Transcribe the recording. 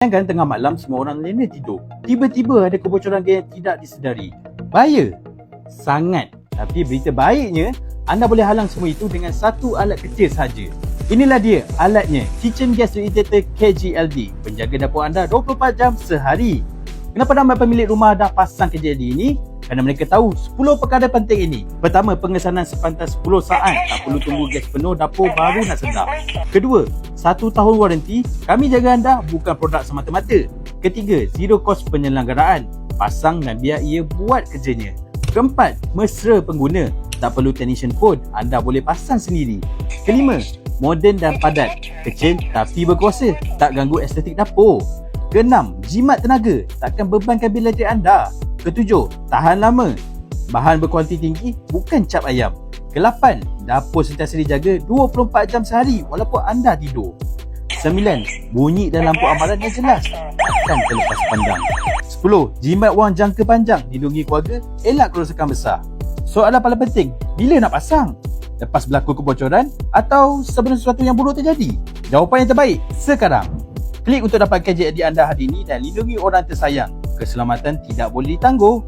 Kan tengah malam semua orang lena tidur. Tiba-tiba ada kebocoran yang tidak disedari. Bahaya sangat. Tapi berita baiknya, anda boleh halang semua itu dengan satu alat kecil saja. Inilah dia alatnya, Kitchen Gas Irritator KGLD. Penjaga dapur anda 24 jam sehari. Kenapa ramai pemilik rumah dah pasang KGLD ini? Kerana mereka tahu 10 perkara penting ini. Pertama, pengesanan sepantas 10 saat. Tak perlu tunggu gas penuh dapur baru nak sedap. Kedua, 1 tahun waranti. Kami jaga anda, bukan produk semata-mata. Ketiga, zero cost penyelenggaraan. Pasang dan biar ia buat kerjanya. Keempat, mesra pengguna. Tak perlu technician pun, anda boleh pasang sendiri. Kelima, moden dan padat. Kecil tapi berkuasa. Tak ganggu estetik dapur. Keenam, jimat tenaga. Takkan bebankan bil elektrik anda. Ketujuh, tahan lama. Bahan berkualiti tinggi, bukan cap ayam. Kelapan, dapur sentiasa dijaga 24 jam sehari walaupun anda tidur. 9. Bunyi dan lampu amaran yang jelas, takkan terlepas pandang. 10. Jimat wang jangka panjang, lindungi keluarga, elak kerosakan besar. Soalan paling penting, bila nak pasang? Lepas berlaku kebocoran atau sebelum sesuatu yang buruk terjadi? Jawapan yang terbaik sekarang. Klik untuk dapatkan KGLD anda hari ini dan lindungi orang tersayang. Keselamatan tidak boleh ditangguh.